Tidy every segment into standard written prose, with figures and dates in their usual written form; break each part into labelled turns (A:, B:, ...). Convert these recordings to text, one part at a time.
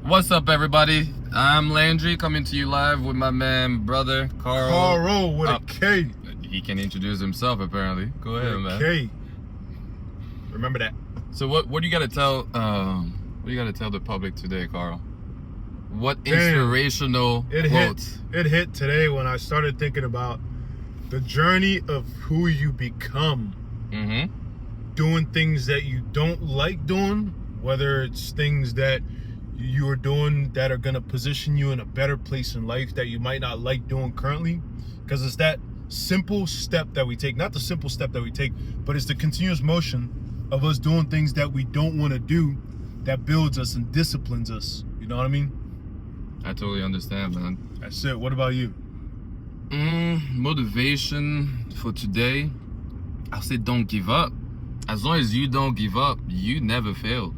A: What's up, everybody? I'm Landry, coming to you live with my brother, Carl.
B: Carl with a K.
A: He can introduce himself, apparently. Go ahead, man.
B: K. Remember that.
A: So what do you got to tell? What do you got to tell the public today, Carl? What inspirational quotes?
B: It hit today when I started thinking about the journey of who you become.
A: Mm-hmm.
B: Doing things that you don't like doing, whether it's things that you are doing that are going to position you in a better place in life that you might not like doing currently, because it's that simple step that we take, not the simple step that we take, but it's the continuous motion of us doing things that we don't want to do that builds us and disciplines us. You know what I mean?
A: I totally understand, man.
B: That's it. What about you?
A: Motivation for today, I'll say don't give up. As long as you don't give up, you never fail.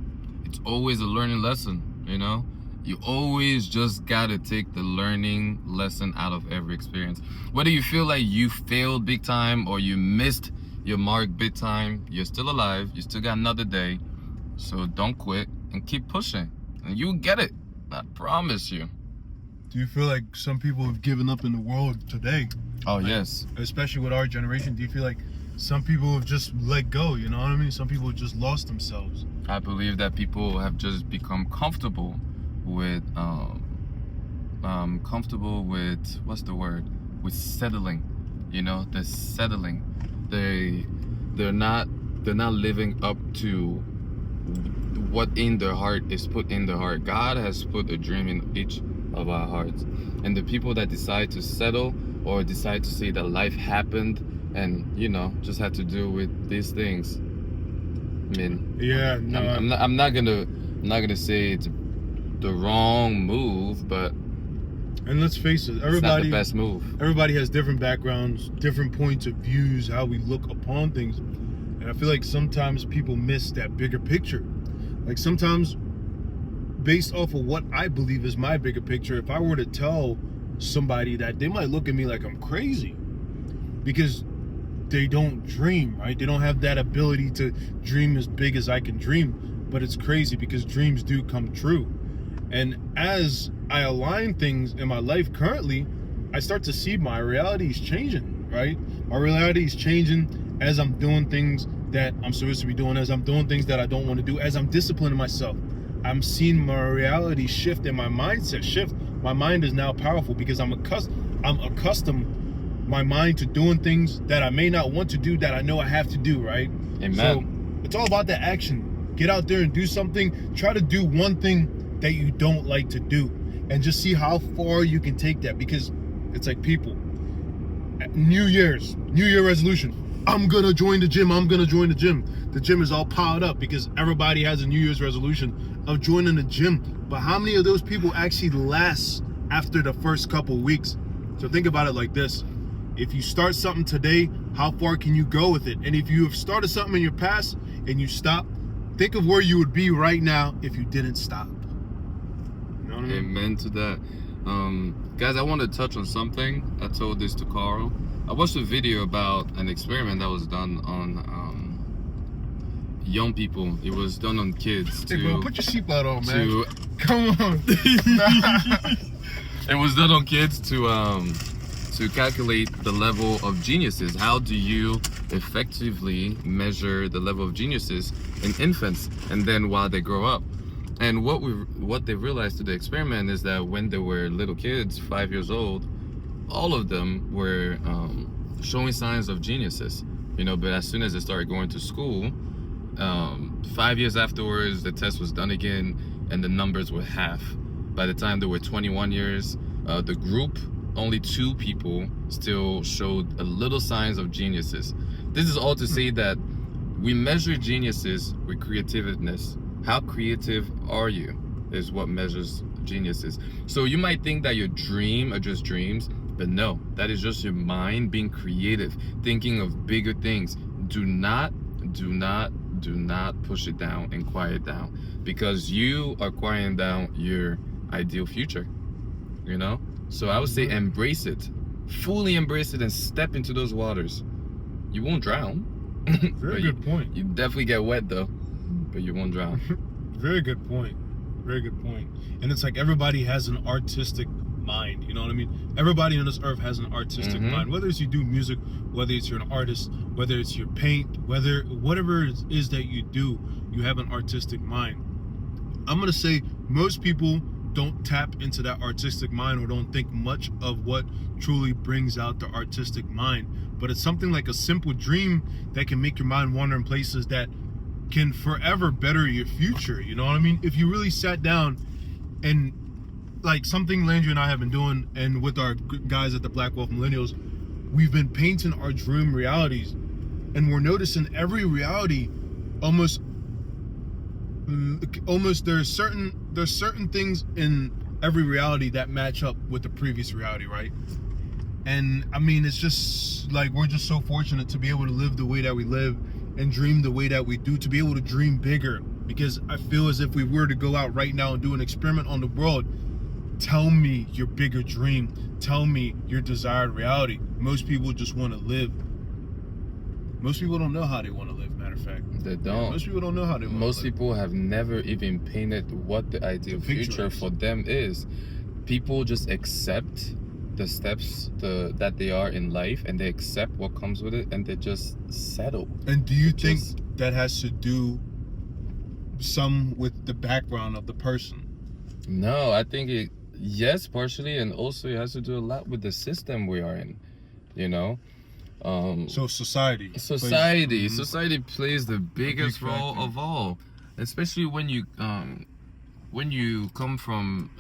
A: It's always a learning lesson, you know? You always just gotta take the learning lesson out of every experience. Whether you feel like you failed big time or you missed your mark big time, you're still alive, you still got another day. So don't quit and keep pushing. And you'll get it. I promise you.
B: Do you feel like some people have given up in the world today?
A: Oh, yes.
B: Especially with our generation, do you feel like some people have just let go, you know what I mean? Some people have just lost themselves.
A: I believe that people have just become comfortable with, what's the word? With settling, you know? They're settling. They're not living up to what in their heart is put in their heart. God has put a dream in each of our hearts. And the people that decide to settle or decide to say that life happened and, you know, just had to deal with these things. I mean,
B: yeah, no,
A: I'm not gonna say it's the wrong move, but
B: and let's face it,
A: it's not the best move.
B: Everybody has different backgrounds, different points of views, how we look upon things, and I feel like sometimes people miss that bigger picture. Like sometimes, based off of what I believe is my bigger picture, if I were to tell somebody that, they might look at me like I'm crazy because they don't dream, right? They don't have that ability to dream as big as I can dream. But it's crazy because dreams do come true. And as I align things in my life currently, I start to see my reality is changing, right? My reality is changing as I'm doing things that I'm supposed to be doing, as I'm doing things that I don't want to do, as I'm disciplining myself. I'm seeing my reality shift and my mindset shift. My mind is now powerful because I'm accustomed my mind to doing things that I may not want to do that I know I have to do, right?
A: Amen.
B: So it's all about the action. Get out there and do something. Try to do one thing that you don't like to do and just see how far you can take that, because it's like people. New Year resolution. I'm gonna join the gym. The gym is all piled up because everybody has a New Year's resolution of joining the gym. But how many of those people actually last after the first couple weeks? So think about it like this. If you start something today, how far can you go with it? And if you have started something in your past and you stop, think of where you would be right now if you didn't stop. You know what I mean?
A: Amen to that. Guys, I want to touch on something. I told this to Carl. I watched a video about an experiment that was done on young people. It was done on kids.
B: Hey, bro, put your seatbelt on, man.
A: to
B: Come on.
A: It was done on kids to calculate the level of geniuses. How do you effectively measure the level of geniuses in infants and then while they grow up? And what they realized through the experiment is that when they were little kids, 5 years old, all of them were showing signs of geniuses, you know. But as soon as they started going to school, 5 years afterwards, the test was done again and the numbers were half. By the time they were 21 years, the group, only 2 people still showed a little signs of geniuses. This is all to say that we measure geniuses with creativeness. How creative are you is what measures geniuses. So you might think that your dream are just dreams, but no, that is just your mind being creative, thinking of bigger things. Do not push it down and quiet it down, because you are quieting down your ideal future, you know? So I would say embrace it, fully embrace it, and step into those waters. You won't drown.
B: Very good point.
A: You definitely get wet though, but you won't drown.
B: Very good point. Very good point. And it's like everybody has an artistic mind. You know what I mean? Everybody on this earth has an artistic mind. Whether it's you do music, whether it's you're an artist, whether it's you paint, whatever it is that you do, you have an artistic mind. I'm gonna say most people don't tap into that artistic mind or don't think much of what truly brings out the artistic mind. But it's something like a simple dream that can make your mind wander in places that can forever better your future. You know what I mean? If you really sat down and like something Landry and I have been doing, and with our guys at the Black Wealth Millennials, we've been painting our dream realities, and we're noticing every reality almost there's certain things in every reality that match up with the previous reality, right? And I mean, it's just like we're just so fortunate to be able to live the way that we live and dream the way that we do, to be able to dream bigger. Because I feel as if we were to go out right now and do an experiment on the world, tell me your bigger dream, tell me your desired reality. Most people just want to live. Most people don't know how they want to live, matter of fact.
A: They don't.
B: Most people don't know how they want to live.
A: Most people have never even painted what the ideal future for them is. People just accept the steps that they are in life, and they accept what comes with it, and they just settle.
B: And do you think that has to do some with the background of the person?
A: No, I think yes, partially, and also it has to do a lot with the system we are in, you know?
B: So society
A: plays the biggest role of all, especially when you come from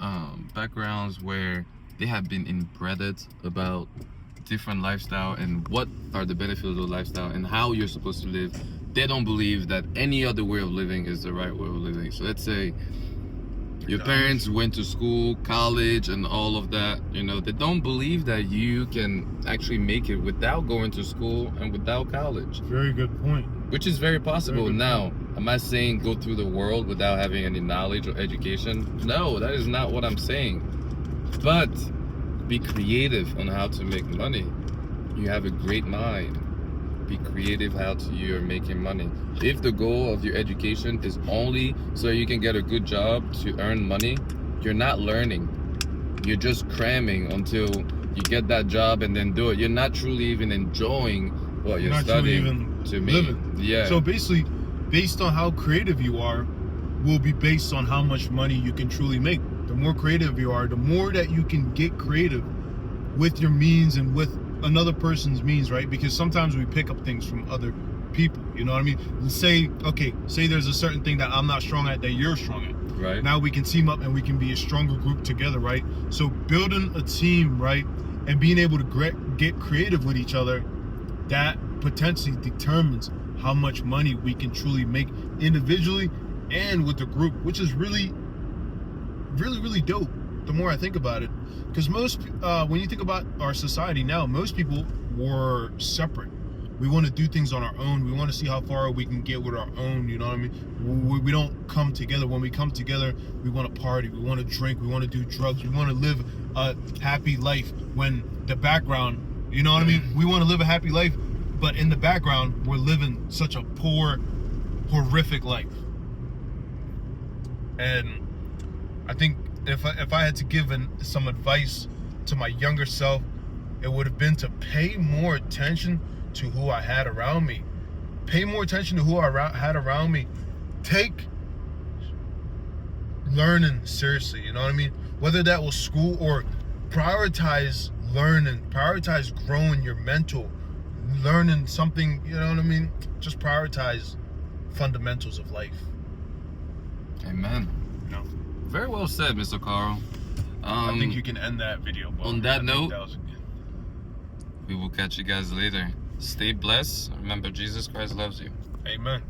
A: backgrounds where they have been inbred about different lifestyle and what are the benefits of the lifestyle and how you're supposed to live. They don't believe that any other way of living is the right way of living. So let's say your parents went to school, college, and all of that. You know, they don't believe that you can actually make it without going to school and without college.
B: Very good point.
A: Which is very possible. Now, am I saying go through the world without having any knowledge or education? No, that is not what I'm saying. But be creative on how to make money. You have a great mind. Be creative how you're making money. If the goal of your education is only so you can get a good job to earn money, you're not learning. You're just cramming until you get that job and then do it. You're not truly even enjoying what you're studying to me.
B: Living.
A: Yeah.
B: So basically, based on how creative you are, will be based on how much money you can truly make. The more creative you are, the more that you can get creative with your means and with another person's means, right? Because sometimes we pick up things from other people, you know what I mean? Say there's a certain thing that I'm not strong at that you're strong at.
A: Right.
B: Now we can team up and we can be a stronger group together, right? So building a team, right? And being able to get creative with each other, that potentially determines how much money we can truly make individually and with the group, which is really, really, really dope the more I think about it. Because when you think about our society now, most people were separate. We want to do things on our own. We want to see how far we can get with our own, you know what I mean? We don't come together. When we come together, we want to party, we want to drink, we want to do drugs, we want to live a happy life. When the background, you know what I mean? We want to live a happy life, but in the background, we're living such a poor, horrific life. And I think if I had to give some advice to my younger self, it would have been to pay more attention to who I had around me. Pay more attention to who I had around me. Take learning seriously, you know what I mean? Whether that was school or prioritize learning, prioritize growing your mental, learning something, you know what I mean? Just prioritize fundamentals of life.
A: Amen.
B: No.
A: Very well said, Mr. Carl.
B: I think you can end that video.
A: On that note, we will catch you guys later. Stay blessed. Remember, Jesus Christ loves you.
B: Amen.